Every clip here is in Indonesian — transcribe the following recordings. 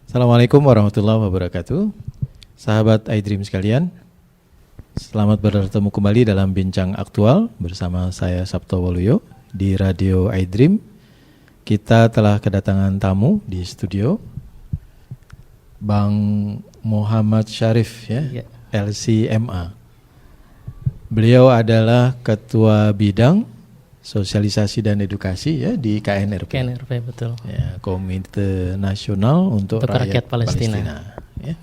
Assalamualaikum warahmatullahi wabarakatuh. Sahabat iDream sekalian, selamat bertemu kembali dalam Bincang Aktual bersama saya Sabto Waluyo di Radio iDream. Kita telah kedatangan tamu di studio, Bang Muhammad Syarif ya. LCMA. Beliau adalah Ketua Bidang Sosialisasi dan Edukasi ya di KNRP. KNRP betul. Ya, Komite Nasional untuk Rakyat Palestina. Ya.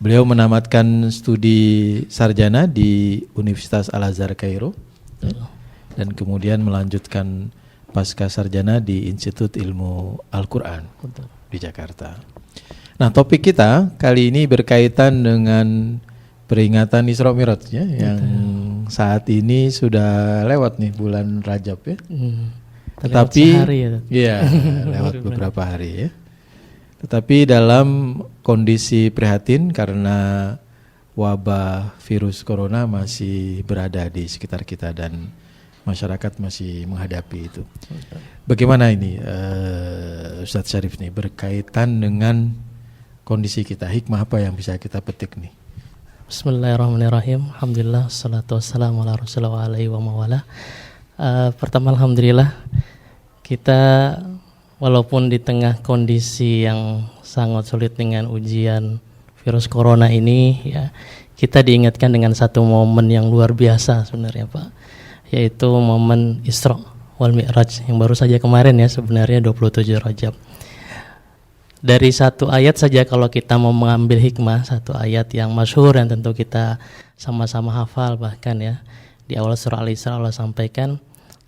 Beliau menamatkan studi sarjana di Universitas Al-Azhar Kairo ya, dan kemudian melanjutkan pasca sarjana di Institut Ilmu Al-Quran di Jakarta. Nah, topik kita kali ini berkaitan dengan peringatan Isra Mi'raj ya, yang saat ini sudah lewat nih bulan Rajab ya. Tetapi ya lewat beberapa hari ya. Tetapi dalam kondisi prihatin karena wabah virus corona masih berada di sekitar kita dan masyarakat masih menghadapi itu. Bagaimana ini Ustadz Syarif nih berkaitan dengan kondisi kita, hikmah apa yang bisa kita petik nih? Bismillahirrahmanirrahim. Alhamdulillah, salatu wassalamu ala rasulillah wa alaihi wa mawala. Pertama alhamdulillah, kita walaupun di tengah kondisi yang sangat sulit dengan ujian virus corona ini ya, kita diingatkan dengan satu momen yang luar biasa sebenarnya Pak, yaitu momen Isra wal Mi'raj yang baru saja kemarin ya, sebenarnya 27 Rajab. Dari satu ayat saja kalau kita mau mengambil hikmah, satu ayat yang masyhur yang tentu kita sama-sama hafal bahkan ya. Di awal surah Al-Isra Allah sampaikan,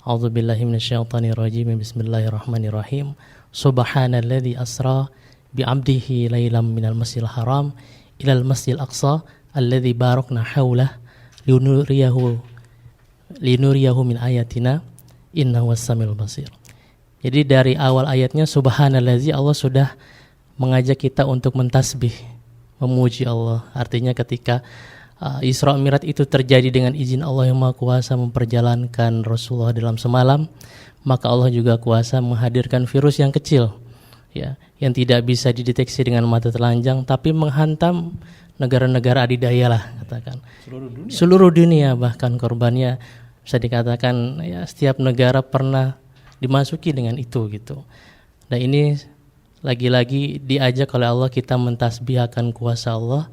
A'udzubillahi minasyaitonirrajim, bismillahirrahmanirrahim. Subhanalladzi asra bi'abdihi lailam minal masjidil haram ilal masjidil aqsa alladzi barakna haulah linuriyahu min ayatina innahu was-samiul basir. Jadi dari awal ayatnya subhanalladzi, Allah sudah mengajak kita untuk mentasbih, memuji Allah. Artinya ketika Isra Mi'raj itu terjadi dengan izin Allah yang Maha Kuasa memperjalankan Rasulullah dalam semalam, maka Allah juga kuasa menghadirkan virus yang kecil ya, yang tidak bisa dideteksi dengan mata telanjang tapi menghantam negara-negara adidaya lah katakan. Seluruh dunia bahkan korbannya bisa dikatakan ya setiap negara pernah dimasuki dengan itu gitu. Dan ini lagi-lagi diajak oleh Allah kita mentasbihkan kuasa Allah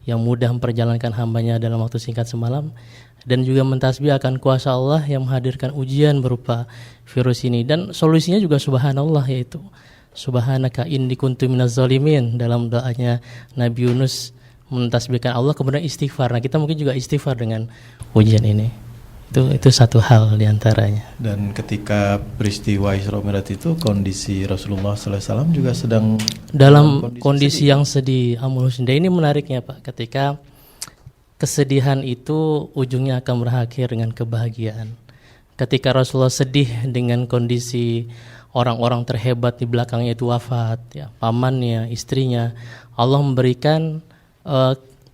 yang mudah memperjalankan hambanya dalam waktu singkat semalam, dan juga mentasbihkan kuasa Allah yang menghadirkan ujian berupa virus ini. Dan solusinya juga subhanallah, yaitu subhanaka inni kuntu minaz zalimin. Dalam doanya Nabi Yunus mentasbihkan Allah kemudian istighfar. Nah, kita mungkin juga istighfar dengan ujian ini. Itu satu hal diantaranya. Dan ketika peristiwa Isra Mi'raj itu kondisi Rasulullah SAW juga sedang dalam kondisi yang sedih. Ini menariknya Pak, ketika kesedihan itu ujungnya akan berakhir dengan kebahagiaan. Ketika Rasulullah sedih dengan kondisi orang-orang terhebat di belakangnya itu wafat, ya, pamannya, istrinya, Allah memberikan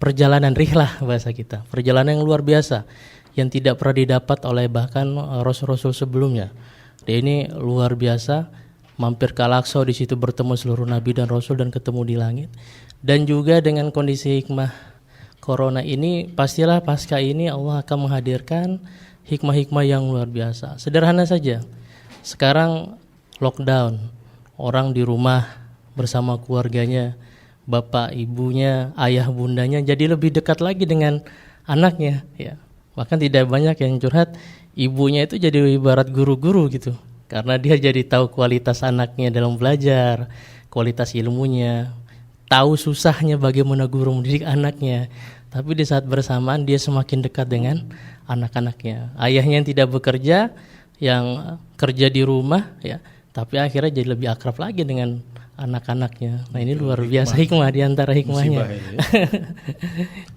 perjalanan rihlah bahasa kita, perjalanan yang luar biasa yang tidak pernah didapat oleh bahkan rasul-rasul sebelumnya. Dan ini luar biasa, mampir ke Al-Aqsa, di situ bertemu seluruh nabi dan rasul dan ketemu di langit. Dan juga dengan kondisi hikmah corona ini, pastilah pasca ini Allah akan menghadirkan hikmah-hikmah yang luar biasa. Sederhana saja, sekarang lockdown, orang di rumah bersama keluarganya, bapak ibunya, ayah bundanya jadi lebih dekat lagi dengan anaknya ya. Bahkan tidak banyak yang curhat, ibunya itu jadi ibarat guru-guru gitu. Karena dia jadi tahu kualitas anaknya dalam belajar, kualitas ilmunya, tahu susahnya bagaimana guru mendidik anaknya. Tapi di saat bersamaan dia semakin dekat dengan anak-anaknya. Ayahnya yang tidak bekerja, yang kerja di rumah ya, tapi akhirnya jadi lebih akrab lagi dengan anak-anaknya. Nah, ini luar biasa hikmah di antara hikmahnya. Ya.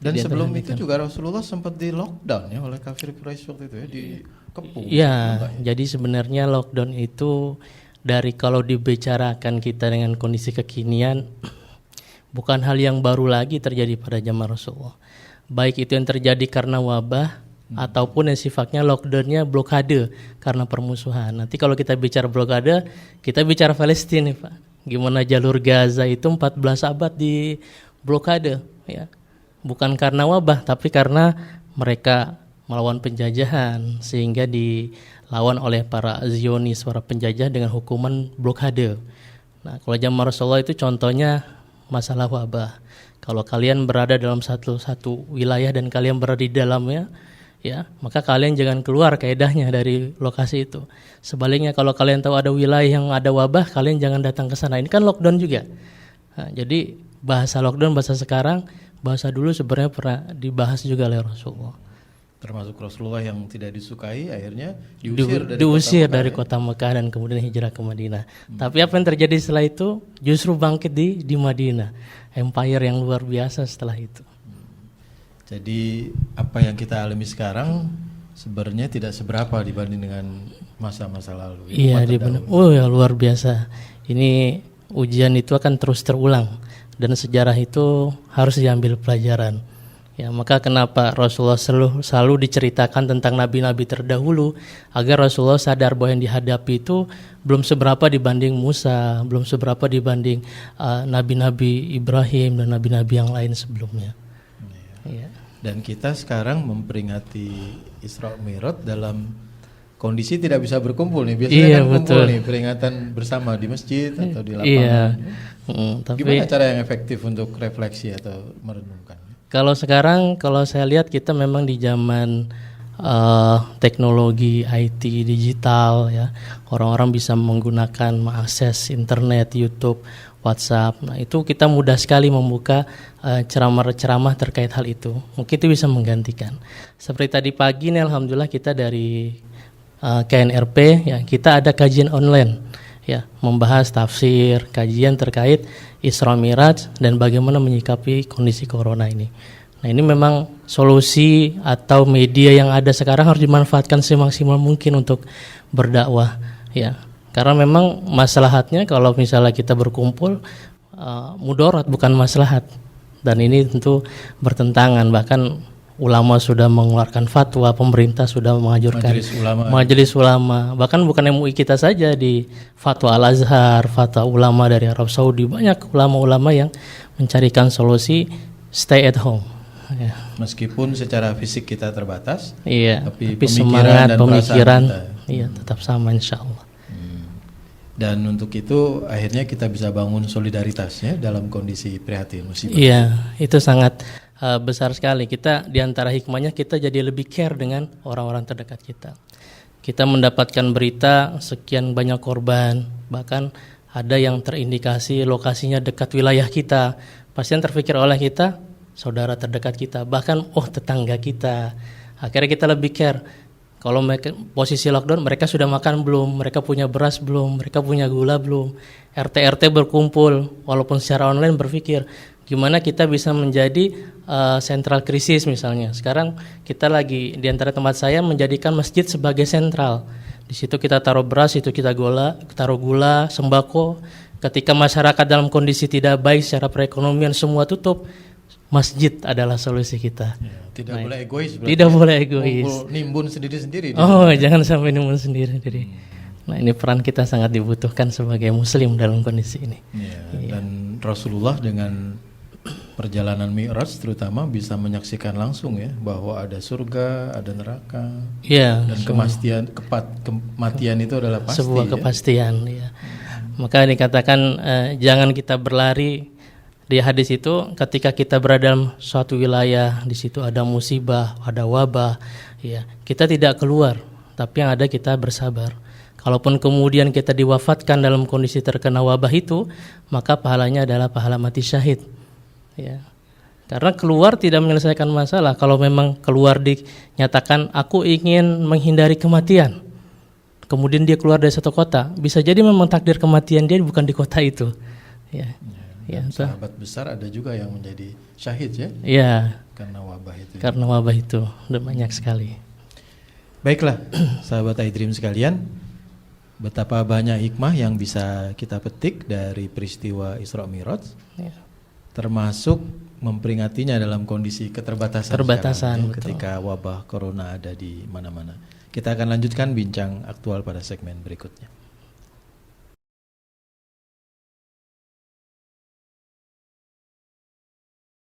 Dan sebelum itu juga Rasulullah sempat di lockdown ya oleh kafir Quraisy waktu itu ya, dikepung. Iya, jadi sebenarnya lockdown itu dari kalau dibicarakan kita dengan kondisi kekinian bukan hal yang baru lagi terjadi pada zaman Rasulullah. Baik itu yang terjadi karena wabah ataupun yang sifatnya lockdownnya blokade karena permusuhan. Nanti kalau kita bicara blokade, kita bicara Palestina nih Pak. Gimana jalur Gaza itu 14 abad di blokade, ya. Bukan karena wabah, tapi karena mereka melawan penjajahan sehingga dilawan oleh para Zionis, para penjajah dengan hukuman blokade. Nah, kalau zaman Rasulullah itu contohnya masalah wabah. Kalau kalian berada dalam satu wilayah dan kalian berada di dalamnya, ya, maka kalian jangan keluar kaedahnya dari lokasi itu. Sebaliknya kalau kalian tahu ada wilayah yang ada wabah, kalian jangan datang ke sana. Ini kan lockdown juga. Nah, jadi bahasa lockdown, bahasa sekarang, bahasa dulu sebenarnya pernah dibahas juga oleh Rasulullah. Termasuk Rasulullah yang tidak disukai akhirnya diusir dari kota Mekah dan kemudian hijrah ke Madinah. Tapi apa yang terjadi setelah itu? Justru bangkit di Madinah. Empire yang luar biasa setelah itu. Jadi apa yang kita alami sekarang sebenarnya tidak seberapa dibanding dengan masa-masa lalu. Iya, oh ya, luar biasa. Ini ujian itu akan terus terulang dan sejarah itu harus diambil pelajaran. Ya, maka kenapa Rasulullah selalu diceritakan tentang nabi-nabi terdahulu agar Rasulullah sadar bahwa yang dihadapi itu belum seberapa dibanding Musa, belum seberapa dibanding nabi-nabi Ibrahim dan nabi-nabi yang lain sebelumnya. Ya. Dan kita sekarang memperingati Isra Mi'raj dalam kondisi tidak bisa berkumpul nih. Biasanya kan kumpul nih, peringatan bersama di masjid atau di lapangan. Iya. Tapi gimana cara yang efektif untuk refleksi atau merenungkan? Kalau sekarang, kalau saya lihat kita memang di zaman teknologi IT digital, ya, orang-orang bisa menggunakan mengakses internet, YouTube, WhatsApp. Nah, itu kita mudah sekali membuka ceramah-ceramah terkait hal itu. Mungkin itu bisa menggantikan. Seperti tadi pagi nih, alhamdulillah kita dari KNRP, ya, kita ada kajian online, ya, membahas tafsir, kajian terkait Isra Mi'raj dan bagaimana menyikapi kondisi corona ini. Nah, ini memang solusi atau media yang ada sekarang harus dimanfaatkan semaksimal mungkin untuk berdakwah, ya. Karena memang maslahatnya kalau misalnya kita berkumpul mudarat bukan maslahat. Dan ini tentu bertentangan, bahkan ulama sudah mengeluarkan fatwa, pemerintah sudah menganjurkan majelis ulama, bahkan bukan MUI kita saja, di fatwa Al-Azhar, fatwa ulama dari Arab Saudi, banyak ulama-ulama yang mencarikan solusi stay at home. Ya. Meskipun secara fisik kita terbatas, iya, tapi semangat pemikiran iya, tetap sama insya Allah. Dan untuk itu akhirnya kita bisa bangun solidaritasnya dalam kondisi prihatin musibah. Iya, itu sangat besar sekali. Kita diantara hikmahnya kita jadi lebih care dengan orang-orang terdekat kita. Kita mendapatkan berita sekian banyak korban, bahkan ada yang terindikasi lokasinya dekat wilayah kita. Pasti yang terpikir oleh kita saudara terdekat kita, bahkan tetangga kita. Akhirnya kita lebih care. Kalau mereka posisi lockdown, mereka sudah makan belum? Mereka punya beras belum? Mereka punya gula belum? RT berkumpul, walaupun secara online berpikir gimana kita bisa menjadi sentral krisis misalnya. Sekarang kita lagi di antara tempat saya menjadikan masjid sebagai sentral. Di situ kita taruh beras, itu kita taruh gula, sembako. Ketika masyarakat dalam kondisi tidak baik secara perekonomian, semua tutup, masjid adalah solusi kita. Ya, tidak boleh egois. Tidak boleh egois. Nimbun sendiri-sendiri. Jangan sampai nimbun sendiri. Nah, ini peran kita sangat dibutuhkan sebagai muslim dalam kondisi ini. Ya. Dan Rasulullah dengan perjalanan Mi'raj terutama bisa menyaksikan langsung ya bahwa ada surga, ada neraka. Ya. Dan kematian itu adalah pasti. Sebuah kepastian. Ya. Maka dikatakan jangan kita berlari. Di hadis itu ketika kita berada dalam suatu wilayah, di situ ada musibah, ada wabah, ya, kita tidak keluar, tapi yang ada kita bersabar. Kalaupun kemudian kita diwafatkan dalam kondisi terkena wabah itu, maka pahalanya adalah pahala mati syahid. Ya. Karena keluar tidak menyelesaikan masalah. Kalau memang keluar dinyatakan aku ingin menghindari kematian, kemudian dia keluar dari satu kota, bisa jadi memang takdir kematian dia bukan di kota itu. Ya. Ya, sahabat besar ada juga yang menjadi syahid ya? Iya. Karena wabah itu. Karena wabah itu, udah banyak sekali. Baiklah, sahabat iDream sekalian, betapa banyak hikmah yang bisa kita petik dari peristiwa Isra Mi'raj, ya, termasuk memperingatinya dalam kondisi keterbatasan sekarang, ketika wabah corona ada di mana-mana. Kita akan lanjutkan bincang aktual pada segmen berikutnya.